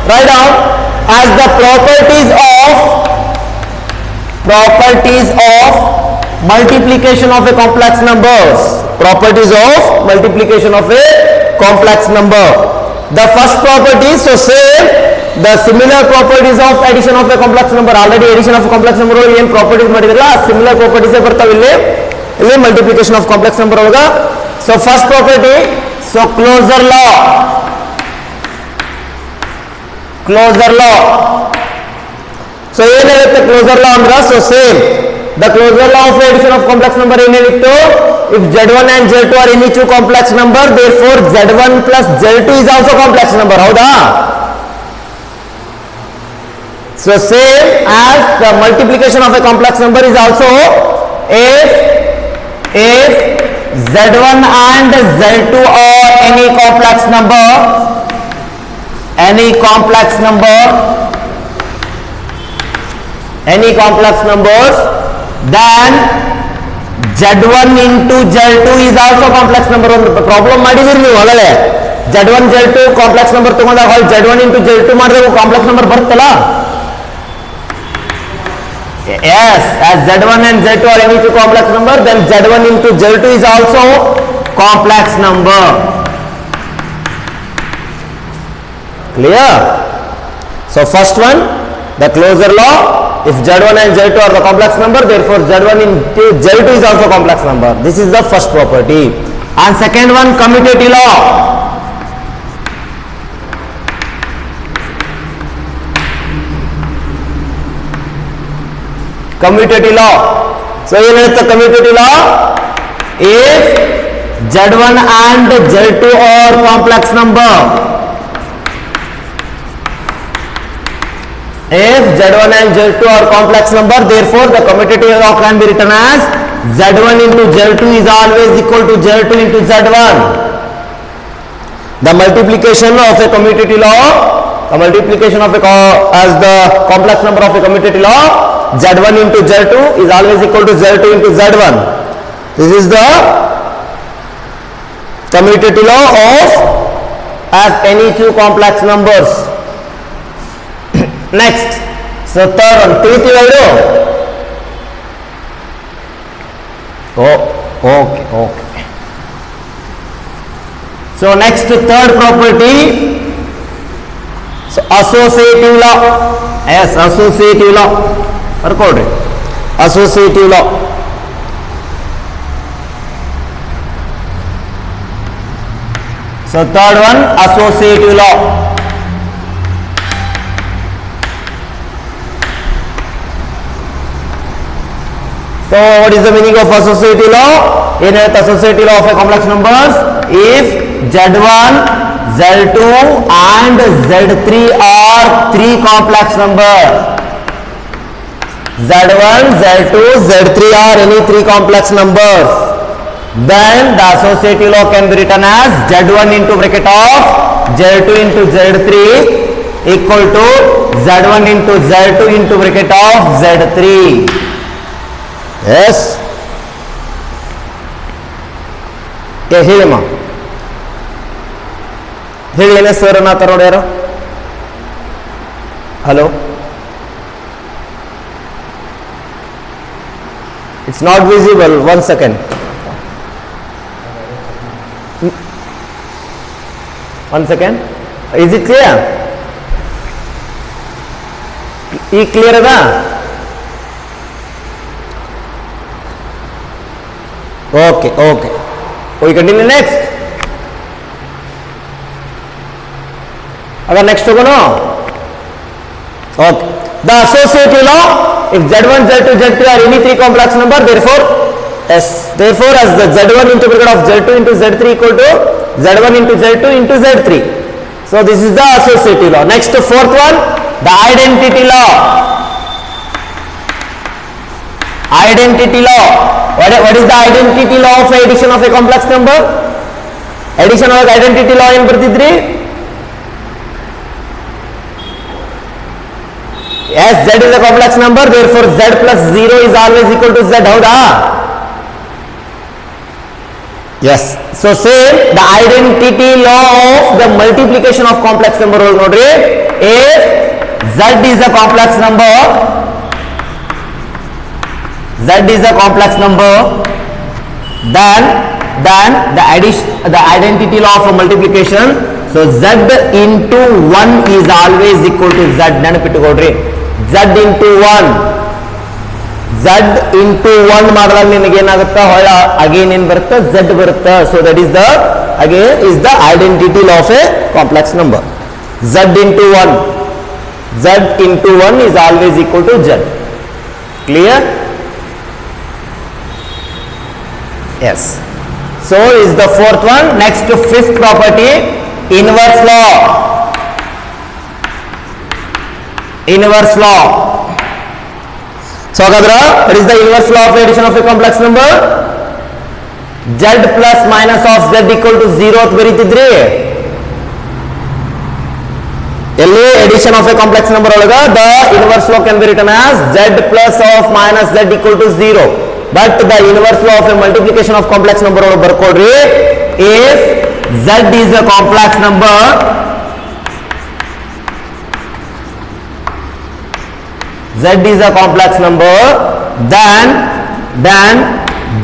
write down as the properties of multiplication of a complex numbers. Properties of multiplication of a complex number. The first property, so same the similar properties of addition of a complex number. Already addition of a complex number ಏನು properties ಮಾಡಿದ್ರಲ್ಲ similar properties ಬರ್ತಾವೆ ಇಲ್ಲಿ multiplication of complex number ಒಳಗ. So first property, so closure law. So ಏನು ಹೇಳುತ್ತೆ closure law ಅಂದ್ರೆ, so same the closure law of addition of complex number ಏನು ಹೇಳಿತ್ತು, if z1 and z2 are any two complex number, therefore z1 plus z2 is also complex number. ಹೌದಾ? So same as the multiplication of a complex number is also if z1 and z2 are any complex numbers, then z1 into z2 is also complex number. Problem ಮಾಡಿದಿರಿ ನೀವು ಅಲ್ಲೇ, z1 z2 complex number ತಗೊಂಡಾಗ z1 into z2 ಮಾಡಿದ್ರೆ complex number ಬರುತ್ತಲ್ಲ. Yes, as z1 and z2 are any two complex number, then z1 into z2 is also complex number. Clear? So first one, the closure law, if z1 and z2 are the complex number, therefore z1 into z2 is also complex number. This is the first property. And second one, commutative law. Commutative law. So ಏನು ಹೇಳುತ್ತೆ commutative law? If z1 and z2 are complex number, if z1 and z2 are complex number, therefore the commutative law can be written as z1 into z2 is always equal to z2 into z1. The multiplication of a commutative law, the multiplication of as the complex number of a commutative law, z1 into z2 is always equal to z2 into z1. This is the commutative law of as any two complex numbers. Next, so third one, ತಿಳಿತಿವೆರಡು. Okay. So next, third property, so associative law. Yes, associative law. ಬರ್ಕೊಡ್ರಿ, associative law. So third one, associative law. So what is the meaning of associative law? In associative law of a complex numbers, if z1, z2 and z3 are three complex numbers, z1, z2, z3 are any three complex numbers, then the associative law can be written as z1 into bracket of z2 into z3 equal to z1 into z2 into bracket of z3. Yes. ಹೇಳಿಮ್ಮ, ಹೇಳಿ ಏನೇ sir ಅನ್ನತ್ತಾರ ನೋಡಿ ಯಾರು. Hello, it's not visible. 1 second. 1 second. Is it clear? ಈ clear ಅದಾ? Okay. We continue next. Agar next ಹೋಗೋಣ. Okay. The associative law, if z1, z2, z3 are any three complex number, therefore as the z1 into bracket of z2 into z3 equal to z1 into z2 into z3. So this is the associative law. Next, fourth one, the identity law. Identity law. What is the identity law of addition of a complex number? Addition of identity law ಏನು ಬರ್ತಿದ್ರಿ? Yes, z is a complex number, therefore z plus 0 is always equal to z. ಹೌದಾ? Yes. So say the identity law of the multiplication of complex number ನೋಡ್ರಿ. if z is a complex number, then the identity law of multiplication, so z into 1 is always equal to z. ನೆನಪಿಟ್ಟುಕೊಳ್ಳ್ರಿ, z into 1 ಮಾಡಿದಾಗ ನಿಮಗೆ ಏನಾಗುತ್ತೆ, ಹೊಳ again ಏನು ಬರುತ್ತೆ, z ಬರುತ್ತೆ. So that is the again is the identity law of a complex number. Z into 1 is always equal to z. Clear? Yes. So is the fourth one. Next to fifth property, inverse law. So what is the inverse law of addition of a complex number? Z plus minus of z equal to 0 ಅಂತ ಬರೀತಿದ್ರಿ. ಎಲ್ಲಿ addition of a complex number ಒಳಗ the inverse law can be written as z plus of minus z equal to 0. But the inverse law of a multiplication of complex number ಒಳಗ ಬರ್ಕೊಡ್ರಿ, if z is a complex number, then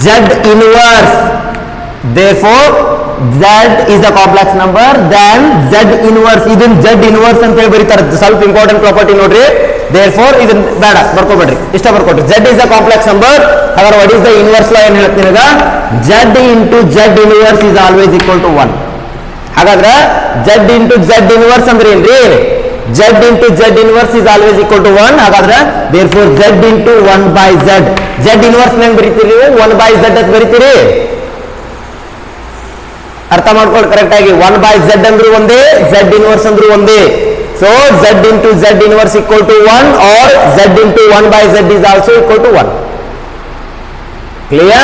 z inverse, therefore z is a complex number, then z inverse, ಇದನ್ನ z inverse ಅಂತ ಹೇಳಿ ಬರೀತಾರೆ. ಸ್ವಲ್ಪ important property ನೋಡ್ರಿ. therefore ಇದನ್ನ ಬೇಡ ಬರ್ಕೋಬೇಡ್ರಿ, ಇಷ್ಟ ಬರ್ಕೊಟ್ರಿ. z is a complex number. ಹಾಗಾದ್ರೆ what is the inverse law ಏನು ಹೇಳ್ತೀನಿ ಈಗ, z into z inverse is always equal to 1. ಹಾಗಾದ್ರೆ z into z inverse ಅಂದ್ರೆ ಏನ್ರಿ, z into z inverse is always equal to 1. ಹಾಗಾದ್ರೆ therefore z into 1 by z, z inverse ಹೆಂಗ್ ಬರೀತೀರಿ, 1 by z ಅಂತ ಬರೀತೀರಿ. ಅರ್ಥ ಮಾಡ್ಕೊಳ್ಳಿ ಕರೆಕ್ಟ್ ಆಗಿ. 1 by z ಅಂದ್ರೂ ಒಂದೇ, z inverse ಅಂದ್ರೂ ಒಂದೇ. So z into z inverse equal to 1 or z into 1 by z is also equal to 1. Clear?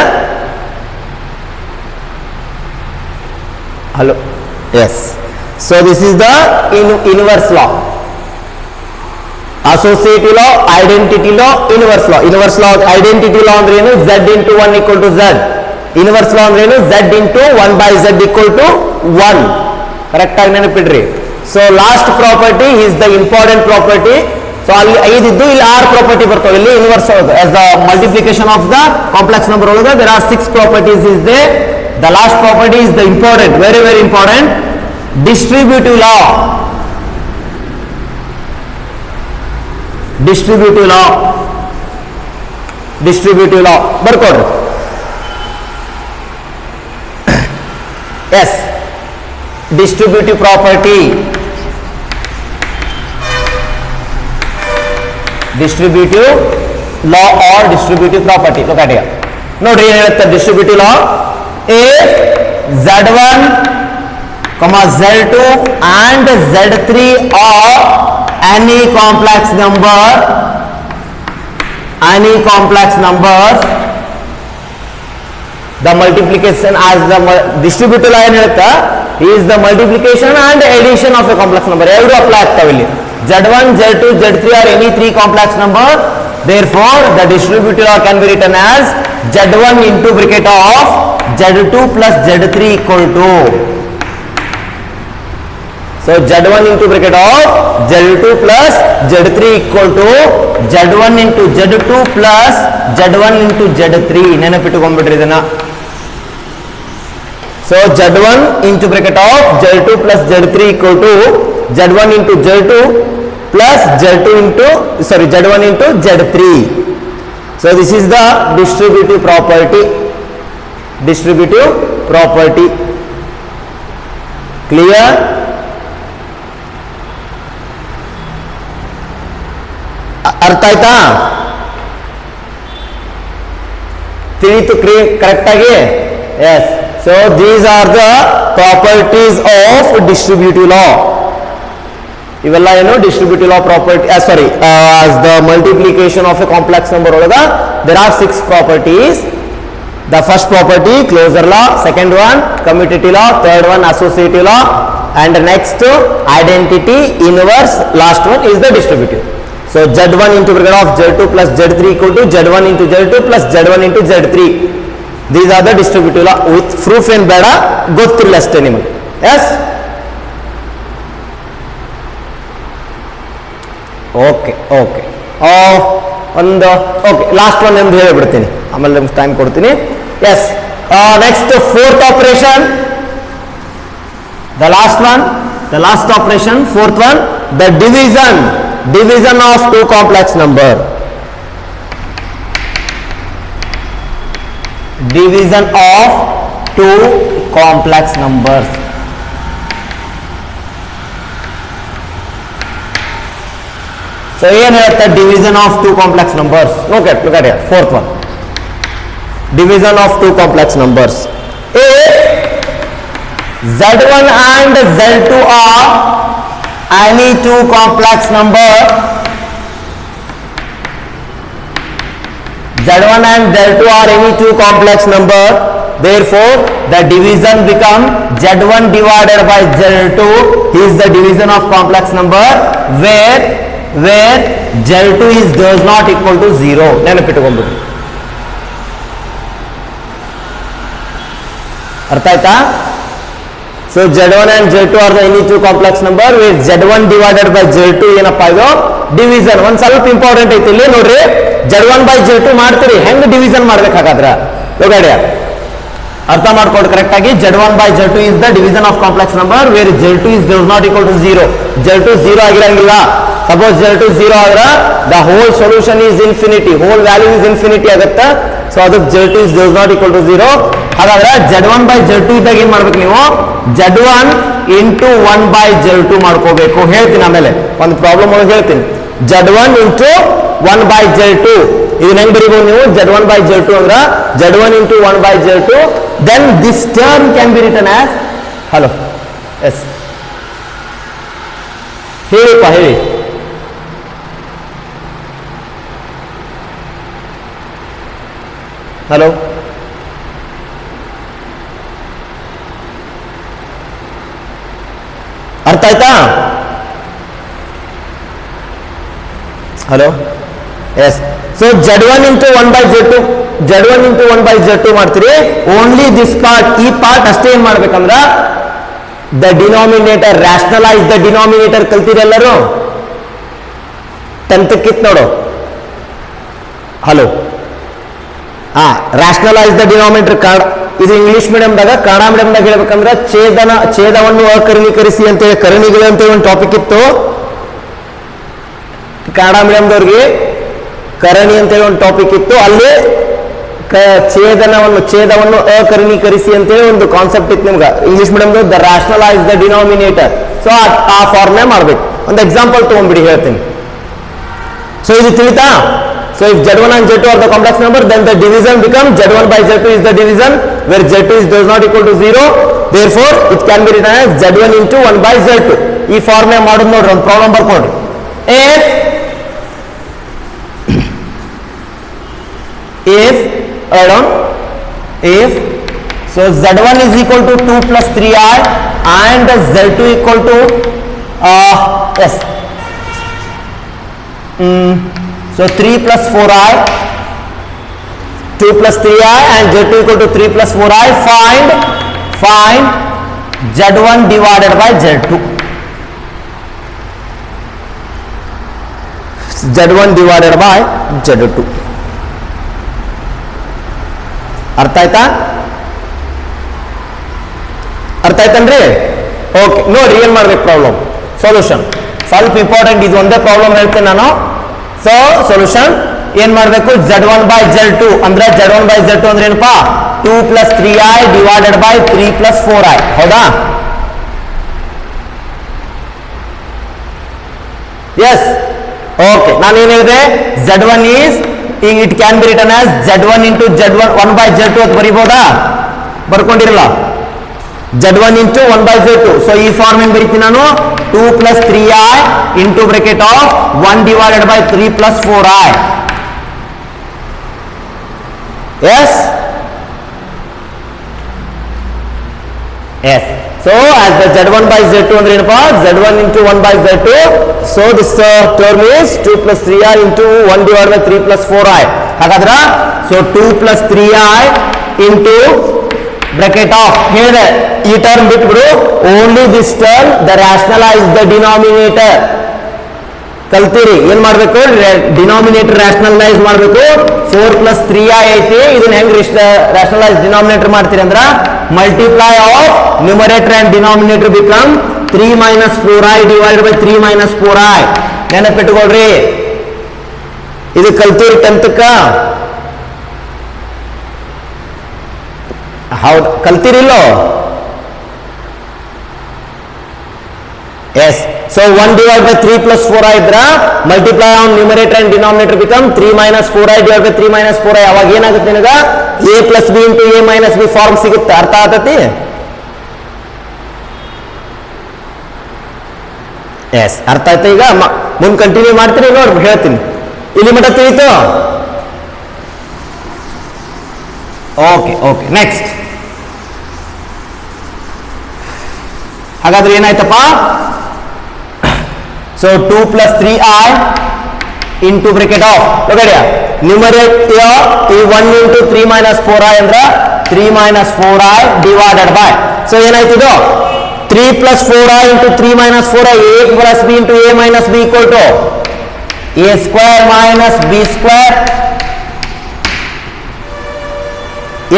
Hello? Yes. So this is the inverse law. Associative law, identity law, inverse law. Inverse law, identity law ಅಂದ್ರೆ ಏನು, z into 1 equal to z. Inverse law ಅಂದ್ರೆ ಏನು, z into 1 by z equal to 1. Correct ಆಗಿ ನೆನಪಿಡ್ರಿ. So last property is the important property. So ಅಲ್ಲಿ 5 ಇದ್ದು ಇಲ್ಲಿ 6 property ಬರ್ತಾವೆ. ಇಲ್ಲಿ inverse as the multiplication of the complex number ಒಳಗೆ there are 6 properties is there. The last property is the important, very very important, distributive law. Distributive law ಬರ್ಕೊಡ್ರಿ. yes, distributive property, distributive law or distributive property. look at here, ನೋಡ್ರಿ ಏನು ಹೇಳುತ್ತೆ distributive law. if z1, z2 and z3 are any complex numbers, the multiplication as the distributive law ಏನು ಹೇಳುತ್ತಾ, is the multiplication and addition of a complex number. ಎರಡು apply ಆಗ್ತಾವೆ ಇಲ್ಲಿ. z1, z2, z3 are any 3 complex number, therefore the distributive law can be written as z1 into bracket of z2 plus z3 equal to, so z1 into bracket of z2 plus z3 equal to z1 into z2 plus z1 into z3. ನೆನಪಿಟ್ಟುಕೊಂಡ್ಬಿಡ್ರಿ ಇದನ್ನ. so z1 into bracket of z2 plus z3 equal to z1 into z2 plus z1 into z3. so this is the distributive property. Clear? ಅರ್ಥ ಆಯ್ತಾ? ತಿಳಿತು correct ಆಗಿ? yes. so these are the properties of distributive law. ಇವೆಲ್ಲ ಏನು distributive law property, as the multiplication of a complex number ಒಳಗ there are 6 properties. the first property closure law, second one commutative law, third one associative law, and next identity, inverse, last one is the distributive. so z1 into bracket of z2 plus z3 equal to z1 into z2 plus z1 into z3. these are the distributive law. with proof ಏನು ಬೇಡ, ಗೊತ್ತಿಲ್ಲ ಅಷ್ಟೇ ನಿಮಗೆ. yes, okay okay ಒಂದು okay last one ಎಂದು ಹೇಳಿಬಿಡ್ತೀನಿ, ಆಮೇಲೆ ನಿಮ್ಗೆ ಟೈಮ್ ಕೊಡ್ತೀನಿ. Yes, next fourth operation, the last operation, fourth one, the division of two complex number. Division of two complex numbers. So ಏನು ಹೇಳುತ್ತೆ division of two complex numbers? Look at here, fourth one, division of two complex numbers. If Z1 and Z2 are any two complex number, Z1 and Z2 are any two complex number, therefore the division become Z1 divided by Z2 is the division of complex number where Z2 is does not equal to 0. ನೆನಪಿಟ್ಟುಕೊಂಡ್ಬಿಡಿ. ಅರ್ಥ ಆಯ್ತಾ? So Z1 and Z2 are the any two complex number where Z1 divided by Z2 ಏನಪ್ಪ ಇದು division. ಒಂದು ಸ್ವಲ್ಪ important ಐತಿ ಇಲ್ಲಿ ನೋಡ್ರಿ, Z1 by Z2 ಮಾಡ್ತೀರಿ, ಹೆಂಗ್ ಡಿವಿಷನ್ ಮಾಡ್ಬೇಕಾಗಾದ್ರೆ ಲೋಗಾಡಿಯ ಅರ್ಥ ಮಾಡ್ಕೊಂಡು ಕರೆಕ್ಟ್ ಆಗಿ. Z1 by Z2 is the division of complex number where Z2 is does not equal to 0. Z2 0 ಆಗಿರಂಗಿಲ್ಲ. Suppose Z2 0 ಆದ್ರೆ the whole solution is infinity, whole value is infinity ಆಗುತ್ತೆ. So ಅದಕ್ಕೆ Z2 is does not equal to 0. ಹಾಗಾದ್ರೆ Z1 by Z2 ಇದ್ದಾಗ ಏನ್ ಮಾಡ್ಬೇಕು ನೀವು, Z1 into 1 by Z2 ಮಾಡ್ಕೋಬೇಕು. ಹೇಳ್ತೀನಿ ಆಮೇಲೆ ಒಂದು ಪ್ರಾಬ್ಲಮ್ ಒಳಗೆ ಹೇಳ್ತೀನಿ. Z1 into 1 by Z2 ಇದನ್ನ ಹೆಂಗ್ ಬರೀಬಹುದು ನೀವು, Z1 by Z2 ಅಂದ್ರೆ Z1 into 1 by Z2, then this term can be written as hello yes ಹೇಳಿಪ್ಪ ಹೇಳಿ. ಹಲೋ ಅರ್ಥ ಆಯ್ತಾ? Hello yes. So Z1 into 1 by Z2 ಮಾಡ್ತೀರಿ. ಓನ್ಲಿ ದಿಸ್ ಪಾರ್ಟ್, ಈ part ಅಷ್ಟೇ ಏನ್ ಮಾಡ್ಬೇಕಂದ್ರ the denominator, rationalise the denominator ಕಲ್ತೀರಿ ಎಲ್ಲರೂ 10th ಕಿತ್ ನೋಡು. Hello rationalise the denominator. ಇದು ಇಂಗ್ಲಿಷ್ ಮೀಡಿಯಂದಾಗ. ಕನ್ನಡ ಮೀಡಿಯಂದಾಗ ಹೇಳ್ಬೇಕಂದ್ರೆ ಛೇದವನ್ನು ಅಕರ್ಣೀಕರಿಸಿ ಅಂತೇಳಿ ಕರ್ಣಿಗಳು ಅಂತೇಳಿ ಒಂದು ಟಾಪಿಕ್ ಇತ್ತು. ಕನ್ನಡ ಮೀಡಿಯಂದವ್ರಿಗೆ ಕರಣಿ ಅಂತೇಳಿ ಒಂದು ಟಾಪಿಕ್ ಇತ್ತು. ಅಲ್ಲಿ ಛೇದವನ್ನು ಅಕರ್ಣೀಕರಿಸಿ ಅಂತೇಳಿ ಒಂದು ಕಾನ್ಸೆಪ್ಟ್ ಇತ್ತು ನಿಮ್ಗೆ ಇಂಗ್ಲಿಷ್ ಮೀಡಿಯಂದು, the rationalise the denominator. So ಆ ಫಾರ್ಮ್ನೇ ಮಾಡ್ಬೇಕು. ಒಂದು ಎಕ್ಸಾಂಪಲ್ ತಗೊಂಡ್ಬಿಡಿ ಹೇಳ್ತೀನಿ. ಸೊ ಇದು ತಿಳಿತಾ? So if Z1 and Z2 are the complex number, then the division becomes Z1 by Z2 is the division where Z2 is does not equal to 0. Therefore, it can be written as Z1 into 1 by Z2. ಈ form ಮಾಡೋದು ನೋಡ್ರಿ, ಒಂದು problem ಬರ್ಕೊಡ್ರಿ. If so Z1 is equal to 2 plus 3i and Z2 equal to yes. So 3 plus 4i, 2 plus 3i and Z2 equal to 3 plus 4i. Find Z1 divided by Z2. Z1 divided by Z2. ಅರ್ಥ ಆಯ್ತಾ? ಅರ್ಥ ಆಯ್ತನ್ರಿ? Okay, ನೋಡಿ ಏನ್ ಮಾಡ್ಬೇಕು problem solution. ಸ್ವಲ್ಪ important, ಇದು ಒಂದೇ problem ಹೇಳ್ತೇನೆ ನಾನು. ಸೊ ಸೊಲ್ಯೂಷನ್ ಏನ್ ಮಾಡ್ಬೇಕು, Z1 by Z2 ಅಂದ್ರೆ Z1 by Z2 ಅಂದ್ರೆ ಏನಪ್ಪಾ, 2 plus 3i divided by 3 plus 4i. ಹೌದಾ? ಎಸ್. ಓಕೆ, ನಾನು ಏನ್ ಹೇಳಿದೆ, Z1 is it can be written as Z1 into Z1 1 by Z2 ಅಂತ ಬರೀಬಹುದಾ? ಬರ್ಕೊಂಡಿರಲ್ಲ. Z1 into 1 by Z2. So ಈ form ಏನ್ ಬರೀತೀನಿ ನಾನು, 2 plus 3i into bracket of 1 divided by 3 plus 4i. Yes? Yes. So as the Z1 by Z2 ಅಂದ್ರೆ ಏನಪ್ಪಾ, Z1 into 1 by Z2. So this term is 2 plus 3i into 1 divided by 3 plus 4i. ಹಾಗಾದ್ರೆ so 2 plus 3i into bracket of ಹೇಳಿದೆ, ಈ term ಬಿಟ್ಬಿಡು, only this term the rationalise the denominator. ಕಲ್ತೀರಿ ಏನ್ ಮಾಡ್ಬೇಕು, denominator rationalise ಮಾಡಬೇಕು. 4 + 3i ಐತಿ, ಇದನ್ನ ಹೆಂಗ್ ರ್ಯಾಷನಲೈಸ್ ಡಿನಾಮಿನೇಟರ್ ಮಾಡ್ತೀರಿ ಅಂದ್ರ multiply of numerator and denominator become 3 - 4i divided by 3 - 4i. ನೆನಪಿಟ್ಕೊಳ್ರಿ, ಇದು ಕಲ್ತೀರಿ 10ಕ್ಕ. ಹೌದು, ಕಲ್ತಿರಿಲ್ಲೋ? Yes. So 1 divide by 3 + 4i ಇದ್ರ multiply on numerator and denominator become 3 - 4i divide by 3 - 4i. ಅವಾಗ ಏನಾಗುತ್ತೆ ನಿನಗ a + b × a - b form ಸಿಗುತ್ತೆ. ಅರ್ಥ ಆಗತೈತಿ? ಎಸ್, ಅರ್ಥ ಆಯ್ತು. ಈಗ ಮುಂದೆ ಕಂಟಿನ್ಯೂ ಮಾಡ್ತೀನಿ, ನೋಡಿ ಹೇಳ್ತೀನಿ. ಇಲ್ಲಿ ಮಟ್ಟ ತಿಳಿತು? Okay okay, next. ಹಾಗಾದ್ರೆ ಏನಾಯ್ತಪ್ಪ? So 2 + 3i into bracket of, ನೋಡಿಯ ನ್ಯೂಮರೇಟರ್ ಈ 1 × 3 - 4i ಅಂದ್ರೆ 3 - 4i ಡಿವೈಡೆಡ್ ಬೈ, ಸೊ ಏನಾಯ್ತು ಇದು 3 + 4i into 3 - 4i, a + b into a - b equal to a square minus b square.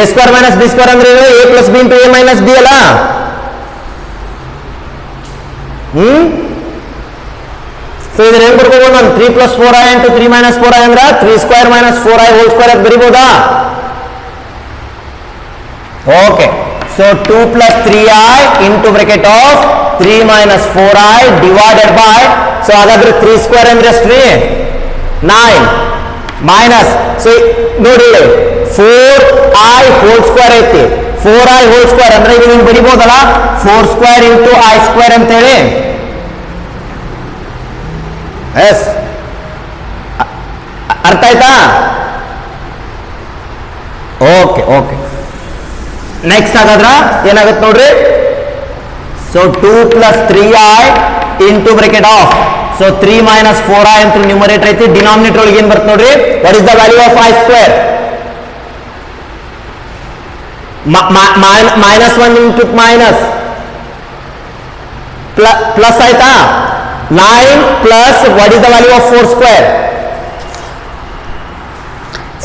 a square minus b square ಅಂದ್ರೆ a + b into a - b ಅಲ್ಲ? So ಇದನ್ನ ಹೆಂಗ್ ಬರ್ಬೋದು ನಾನು? 3 + 4i into 3 - 4i ಅಂದ್ರೆ 3² - 4i whole square ಅಂತ ಬರಿಬೋದಾ? Okay. So 2 + 3i into bracket of 3 - 4i divided by, so ಹಾಗಾದ್ರೆ 3² ಅಂದ್ರೆ ಎಷ್ಟ್ರಿ? 9 ಮೈನಸ್, ಸೊ ನೋಡಿ 4i ಹೋಲ್ ಸ್ಕ್ವೇರ್ ಐತಿ, 4i ಹೋಲ್ ಸ್ಕ್ವೇರ್ ಅಂದ್ರೆ ಇದು ನೀವು ಬರಿಬೋದಲ್ಲ 4² into i² ಅಂತ ಹೇಳಿ. ಎಸ್, ಅರ್ಥ ಆಯ್ತಾ? ಓಕೆ ಓಕೆ, ನೆಕ್ಸ್ಟ್ ಹಾಗಾದ್ರ ಏನಾಗುತ್ತೆ ನೋಡ್ರಿ. So 2 + 3i into bracket of, so 3 - 4i ಅಂತ ನ್ಯೂಮರೇಟರ್ ಐತಿ, ಡಿನಾಮಿನೇಟರ್ ಒಳಗೆ ಏನ್ ಬರುತ್ತೆ ನೋಡ್ರಿ, what is the value of i²? -1 into minus plus ಆಯ್ತಾ? 9 plus what is the value of 4²?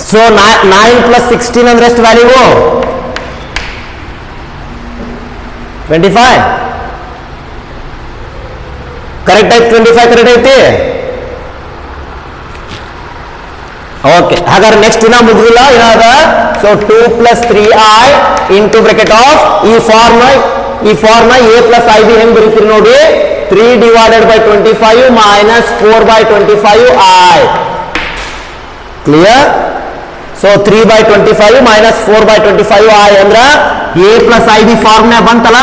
So 9 + 16 ಅಂದ್ರೆ ಎಷ್ಟು ವ್ಯಾಲ್ಯೂ? 25. ಕರೆಕ್ಟ್ ಐತಿ? 25 ಕರೆಕ್ಟ್ ಐತಿ? ಓಕೆ. ಹಾಗಾದ್ರೆ ನೆಕ್ಸ್ಟ್ ಇನ್ನ ಮುಗಿದಿಲ್ಲ, ಏನಾದ? So 2 + 3i into bracket of ಈ ಫಾರ್ಮ್ a + ib ಹೆಂಗ್ ಬರೀತೀರಿ ನೋಡಿ, 3 divided by 25 minus 4 by 25i. Clear? So 3 by 25 minus 4 by 25i ಅಂದ್ರ a plus ib ಫಾರ್ಮ್ ನ ಬಂತಲ್ಲ,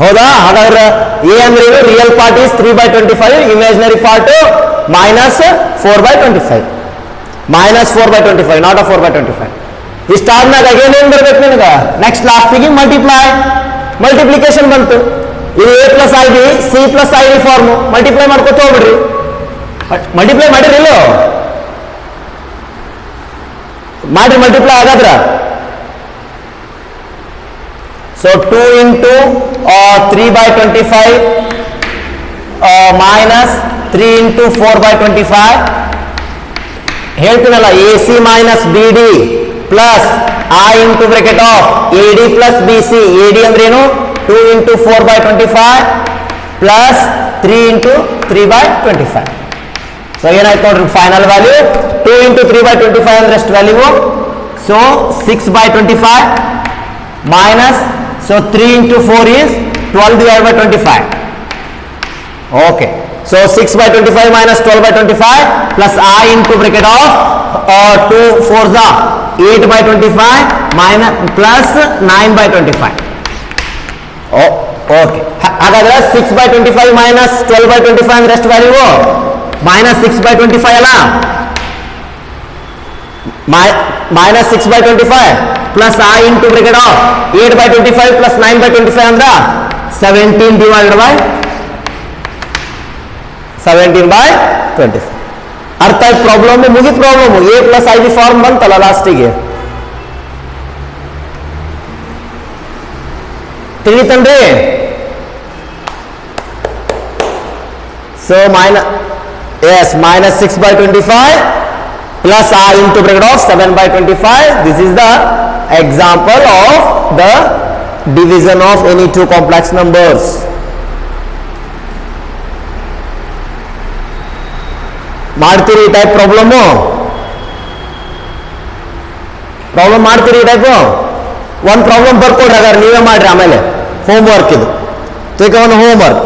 ಹೌದಾ? ಹಾಗಾದ್ರೆ a ಅಂದ್ರೆ ಏನು? Real part is 3 by 25, imaginary part minus 4 by 25, minus 4 by 25, not a 4 by 25. ಇಷ್ಟಾದ್ಮೇಲೆ again ಏನ್ ಬರ್ಬೇಕು ನಿನಗ? ನೆಕ್ಸ್ಟ್ ಲಾಸ್ಟಿಗೆ ಮಲ್ಟಿಪ್ಲಿಕೇಶನ್ ಬಂತು. ಇದು a + ib c + ib form, multiply ಮಾಡ್ಕೊತ ಹೋಗ್ಬಿಡ್ರಿ. ಮಲ್ಟಿಪ್ಲೈ ಮಾಡಿರಿಲ್ಲೋ? ಮಾಡ್ರಿ ಮಲ್ಟಿಪ್ಲೈ ಆಗಾದ್ರ. So 2 into 3 by 25 minus 3 into 4 by 25, ಹೇಳ್ತೀನಲ್ಲ ac minus bd plus I into bracket of AD plus BC. AD ಅಂದ್ರೆ ಏನು? 2 into 4 by 25 plus 3 into 3 by 25. So ಏನಾಯ್ತು ನೋಡ್ರಿ final value 2 into 3 by 25 ಅಂದ್ರೆ ಎಷ್ಟು value? So 6 by 25 minus, so 3 into 4 is 12 divided by 25. Okay. So 6 by 25 minus 12 by 25 plus I into bracket of 2 4 the 8 by 25 minus plus 9 by 25. Oh, okay. ಹಾಗಾದ್ರೆ 6 by 25 minus 12 by 25 ಅಂದ್ರೆ ಎಷ್ಟು value? minus 6 by 25 ಅಲ್ಲ? minus 6 by 25 plus I into bracket of 8 by 25 plus 9 by 25 ಅಂದ್ರೆ 17 divided by 17 by 25. ಅರ್ಥ ಆಯ್ತು? Problem ಮುಗಿದ problem a plus ib form ಬಂತಲ್ಲ ಲಾಸ್ಟಿಗೆ, ತಿಳಿತನ್ರಿ? So minus 6 by 25 plus I into bracket of 7 by 25. This is the example of the division of any two complex numbers. ಮಾಡ್ತೀರಿ ಈ type problem ಮಾಡ್ತೀರಿ ಈ type ಒಂದು ಪ್ರಾಬ್ಲಮ್ ಬರ್ಕೊಡ್ರಿ ಹಾಗಾದ್ರೆ ನೀವೇ ಮಾಡ್ರಿ ಆಮೇಲೆ ಹೋಮ್ ವರ್ಕ್ ಇದು take on homework.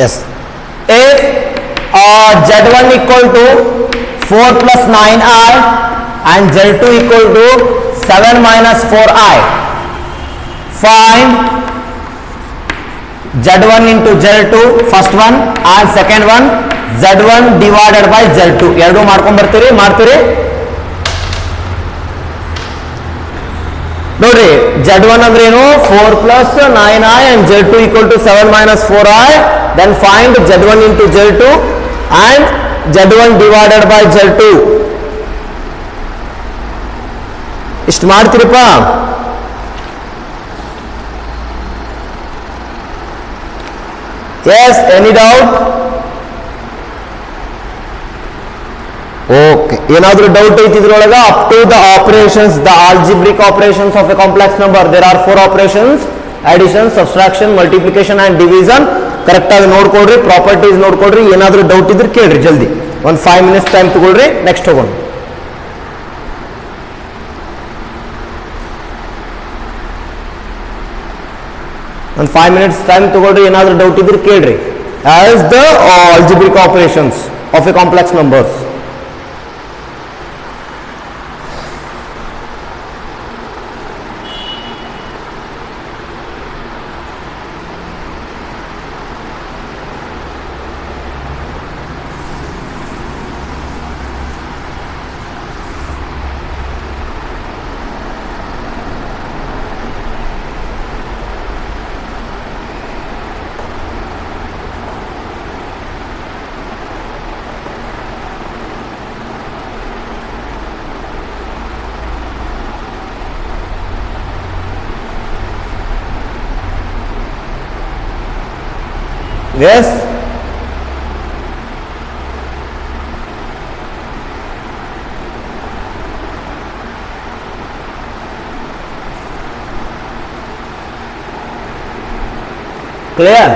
Yes. If Z1 equal to 4 plus 9i and Z2 equal to 7 minus 4i, find Z1 into Z2 first one and second one Z1 divided by Z2 ಎರಡು ಮಾಡ್ಕೊಂಡು ಮಾಡ್ತೀರಿ ನೋಡ್ರಿ Z1 ಅಂದ್ರೆ ಏನು 4 plus 9i and Z2 equal to 7 minus 4i. Then find Z1 into Z2 and Z1 divided by Z2. ಇಷ್ಟು ಮಾಡ್ತೀರಪ್ಪ. Yes, any doubt? Okay. ಏನಾದರೂ doubt ಐತಿ ಇದ್ರೊಳಗ up to the operations, the algebraic operations of a complex number. There are 4 operations: addition, subtraction, multiplication and division. Correct ಆಗಿ ನೋಡ್ಕೊಳ್ರಿ, properties ನೋಡ್ಕೊಳ್ರಿ. ಏನಾದರೂ doubt ಇದ್ರೆ ಕೇಳ್ರಿ ಜಲ್ದಿ. ಒಂದು 5 minutes ಟೈಮ್ ತಗೊಳ್ರಿ, ನೆಕ್ಸ್ಟ್ ಹೋಗೋಣ. ಒಂದು 5 minutes ಟೈಮ್ ತಗೊಳ್ರಿ, ಏನಾದರೂ ಡೌಟ್ ಇದ್ರೆ ಕೇಳ್ರಿ. As the algebraic operations of a complex numbers. Yes. Clear?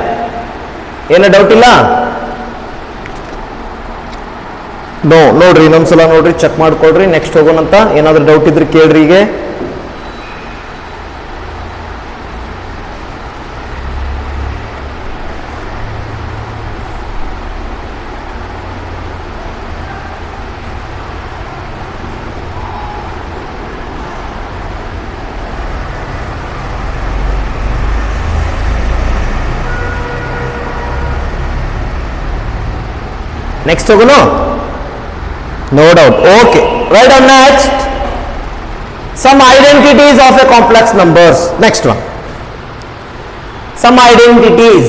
ಏನು ಡೌಟ್ ಇಲ್ಲ? ನೋಡ್ರಿ, ಇನ್ನೊಂದ್ಸಲ ನೋಡ್ರಿ, ಚೆಕ್ ಮಾಡ್ಕೊಳ್ರಿ, ನೆಕ್ಸ್ಟ್ ಹೋಗೋಣಂತ. ಏನಾದ್ರೂ ಡೌಟ್ ಇದ್ರೆ ಕೇಳ್ರಿ. ಈಗ next hogono? No doubt. Okay, right on. Next, some identities of a complex numbers. Next one, some identities.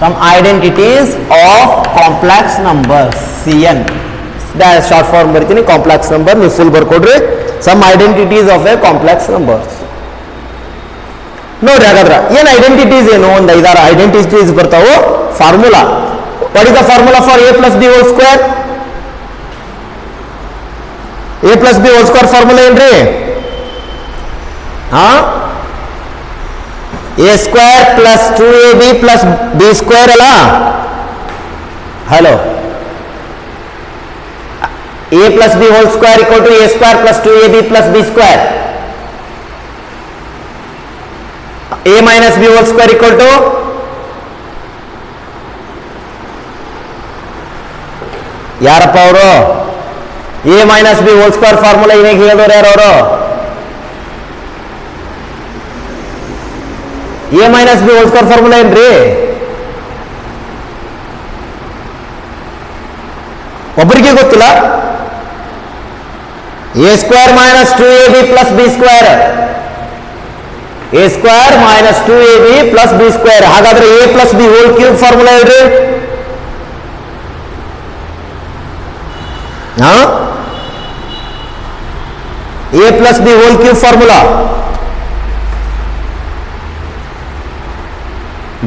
Some identities of complex numbers. CN, that is short form barತೀನಿ. complex number ನೀವು full ಬರ್ಕೊಡ್ರಿ. some identities of a complex numbers. ನೋಡ್ರಿ, ಹಾಗಾದ್ರೆ ಏನು identities, ಏನು ಒಂದು 5-6 identities ಬರ್ತಾವು. Formula, what is the formula for a plus b whole square? a plus b whole square formula ಏನ್ರಿ? a square plus 2ab plus b square ಅಲ್ಲ? Hello, a plus b whole square equal to a square plus 2ab plus b square. a minus b whole square equal to ಯಾರಪ್ಪ ಅವರು? a minus b whole square formula ಏನಾಗ ಹೇಳಿದವರು ಯಾರು ಅವರು? a minus b whole square formula ಏನ್ರಿ? ಒಬ್ಬರಿಗೆ ಗೊತ್ತಿಲ್ಲ? a square minus 2ab plus b square, a square minus 2ab plus b square. ಹಾಗಾದ್ರೆ a plus b whole cube formula ಹೇಳ್ರಿ. a plus b whole cube formula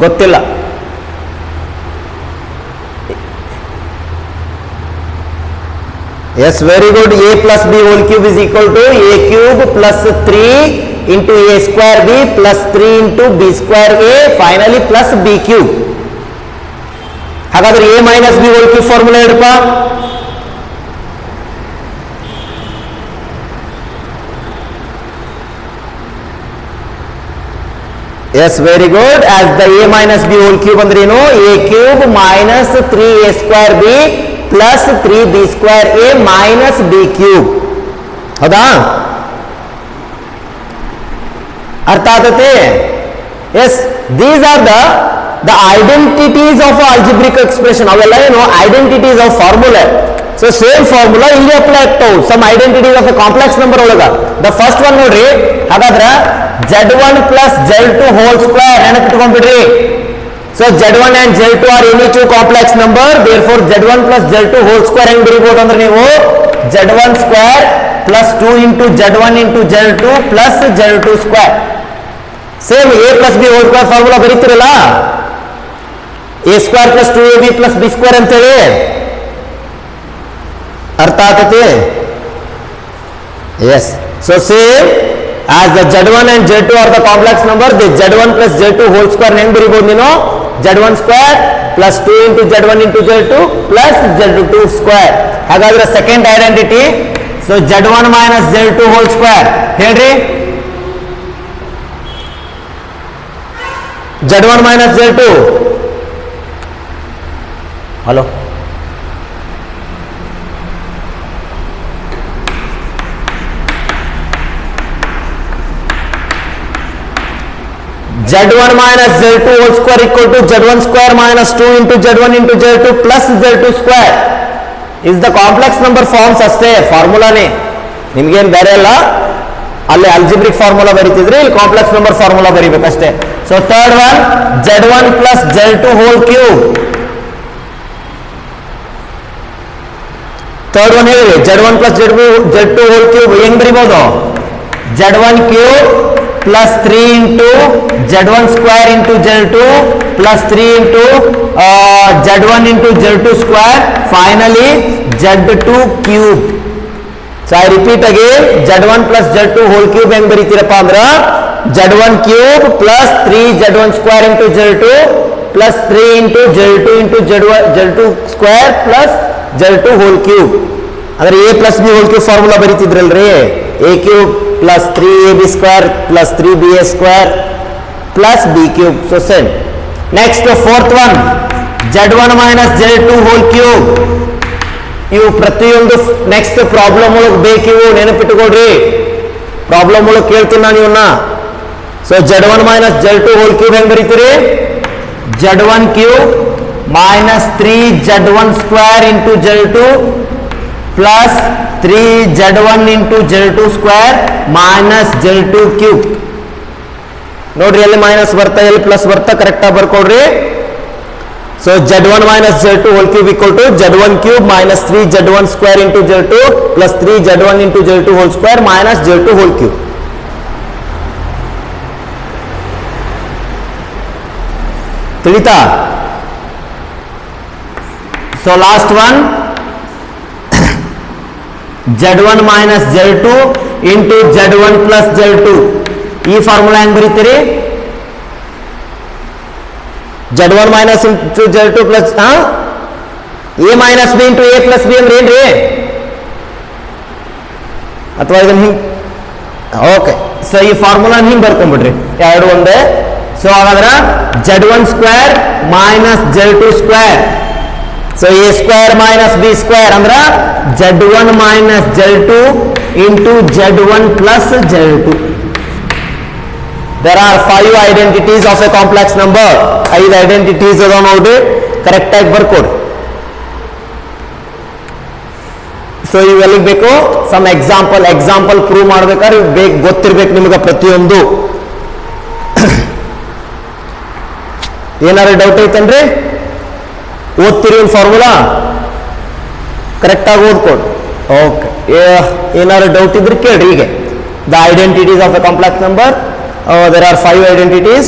ಗೊತ್ತಿಲ್ಲ. Yes, very good. A plus b whole cube is equal to a cube plus 3 into a square b plus 3 into b square a finally plus b cube. ಹಾಗಾದ್ರೆ a minus b whole cube formula ಹೇಳಪ್ಪ. Yes, very good. As the a minus b whole cube ಅಂದ್ರೆ ಏನು? a cube minus 3a square b plus 3b square a minus b cube. ಹೌದಾ? ಅರ್ಥ ಆಗುತ್ತೆ? Yes, these are the identities of algebraic expression. ಅವೆಲ್ಲ ಏನು? Identities of formula. So same formula ಇಲ್ಲಿ apply ಆಗ್ತಾವು. Some identities of a complex number ಒಳಗ. The first one ನೋಡ್ರಿ. ಹಾಗಾದ್ರೆ z1 plus z2 whole square ನೆನಪಿಟ್ಕೊಂಡ್ಬಿಡ್ರಿ. So z1 and z2 are any two complex number, therefore z1 plus z2 whole square ಹೆಂಗ್ ಬರೀಬಹುದು ಅಂದ್ರೆ ನೀವು z1 square plus 2 into z1 into z2 plus z2 square. Same a plus b whole square formula ಬರೀತಿರಲ್ಲ, a square plus 2ab plus b square ಅಂತೇಳಿ. ಅರ್ಥ ಆಗ್ತೈತಿ? Yes. So same as the z1 and z2 are the complex number, the z1 plus z2 whole square ಹೆಂಗ್ ಬರೀಬಹುದು ನೀನು? z1 square plus 2 into z1 into z2 plus z2 square. ಹಾಗಾದ್ರೆ second identity. So z1 minus z2 whole square ಹೇಳ್ರಿ. z1 minus z2. Hello, z1 minus z2 whole square equal to z1 square minus 2 into z1 into z2 plus z2 square is the complex number forms ಅಷ್ಟೇ, ಫಾರ್ಮುಲಾನೇ, ನಿಮ್ಗೇನು ಬೇರೆ ಅಲ್ಲ. ಅಲ್ಲಿ algebraic formula ಬರೀತಿದ್ರೆ ಇಲ್ಲಿ complex number formula ಬರೀಬೇಕಷ್ಟೇ. So third one z1 plus z2 whole cube. Third one ಹೇಳಿ, z1 plus z2 whole cube ಹೆಂಗ್ ಬರೀಬಹುದು? z1 cube plus 3 into z1 square into z2 plus 3 into z1 into z2 square finally z2 cube. So I repeat again, z1 plus z2 whole cube ಹೆಂಗ್ ಬರೀತೀರಪ್ಪ ಅಂದ್ರ z1 cube plus 3 z1 square into z2 plus 3 into z2 square plus z2 whole cube. ಅಂದ್ರೆ a plus b whole cube formula ಬರೀತಿದ್ರಲ್ರಿ, a cube plus 3ab square plus 3ba square plus b cube. So same. Next fourth one, z1 minus z2 whole cube. ಇವು ಪ್ರತಿಯೊಂದು next problem ಒಳಗೆ ಬೇಕಿವು, ನೆನಪಿಟ್ಟುಕೊಳ್ರಿ. Problem ಒಳಗೆ ಕೇಳ್ತೀನಿ ನಾನು ಇವನ್ನ. So z1 minus z2 whole cube ಹೆಂಗ್ ಬರೀತೀರಿ? z1 cube minus 3 z1 square into z2 plus 3 z1 into z2 square minus z2 cube. ನೋಡ್ರಿ, ಎಲ್ಲಿ ಮೈನಸ್ ಬರ್ತಾ ಎಲ್ಲಿ ಪ್ಲಸ್ ಬರ್ತಾ ಕರೆಕ್ಟಾಗಿ ಬರ್ಕೊಡ್ರಿ. So z1 minus z2 whole cube equal to z1 cube minus 3 z1 square into z2 plus 3 z1 into z2 whole square minus z2 whole cube. ತಿಳಿತಾ? So last one z1 minus z2 into z1 plus z2. ಈ formula ಹೆಂಗ್ ಬರೀತೀರಿ? z1 minus into z2 plus a minus b into a plus b ಅಂದ್ರೆ ಏನ್ರಿ? ಅಥವಾ ಇದನ್ನ ಹಿಂಗ್, okay. So ಈ formula ಹಿಂಗ್ ಬರ್ಕೊಂಡ್ಬಿಡ್ರಿ, ಎರಡು ಒಂದೇ. ಸೊ ಹಾಗಾದ್ರೆ z1 square minus z2 square. So a square minus b square ಅಂದ್ರೆ z1 minus z2 into z1 plus z2. There are 5 identities of a complex number. 5 identities ಅದಾವ ನೋಡ್ರಿ, ಕರೆಕ್ಟ್ ಆಗಿ ಬರ್ಕೊಡ್ರಿ. So ಇವೆಲ್ಲಿಗೆ ಬೇಕು ಸಮ್ ಎಕ್ಸಾಂಪಲ್ ಪ್ರೂವ್ ಮಾಡ್ಬೇಕಾದ್ರೆ ಗೊತ್ತಿರ್ಬೇಕು ನಿಮಗೆ ಪ್ರತಿಯೊಂದು. ಏನಾದ್ರು ಡೌಟ್ ಐತನ್ರಿ? ಓದ್ತೀರಿ ಒಂದು ಫಾರ್ಮುಲಾ ಕರೆಕ್ಟಾಗಿ ಓದ್ಕೊಡು. ಓಕೆ, ಏನಾದ್ರು ಡೌಟ್ ಇದ್ರೆ ಕೇಳ್ರಿ. ಹೀಗೆ the identities of a complex number, there are 5 identities.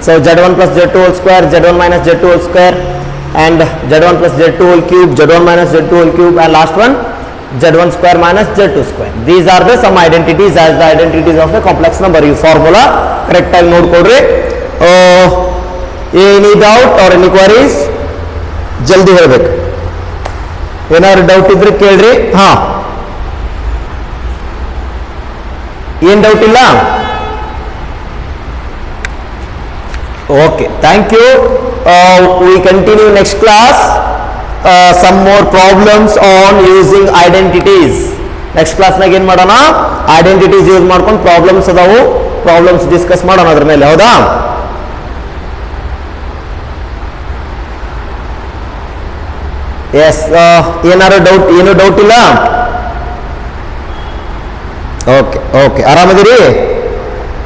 So z1 plus z2 whole square, z1 minus z2 whole square, and z1 plus z2 whole cube, z1 minus z2 whole cube, and last one z1 square minus z2 square. These are the some identities as the identities of a complex number. You formula correct ಆಗಿ ನೋಡ್ಕೊಡ್ರಿ. Any doubt or any queries? ಜಲ್ದಿ ಹೇಳ್ಬೇಕು. ಏನಾದ್ರು doubt ಇದ್ರೆ ಕೇಳ್ರಿ. ಹಾ, ಏನ್ doubt ಇಲ್ಲ? Okay, thank you. We continue next class. Some more problems on using identities. Next class ನಾಗ ಏನ್ ಮಾಡೋಣ? Identities ಯೂಸ್ ಮಾಡ್ಕೊಂಡು ಪ್ರಾಬ್ಲಮ್ಸ್ ಅದಾವು, ಪ್ರಾಬ್ಲಮ್ಸ್ ಡಿಸ್ಕಸ್ ಮಾಡೋಣ ಅದ್ರ ಮೇಲೆ. ಹೌದಾ? ಎಸ್, ಏನಾರು ಡೌಟ್? ಏನು ಡೌಟ್ ಇಲ್ಲ? ಓಕೆ, ಆರಾಮದಿರಿ?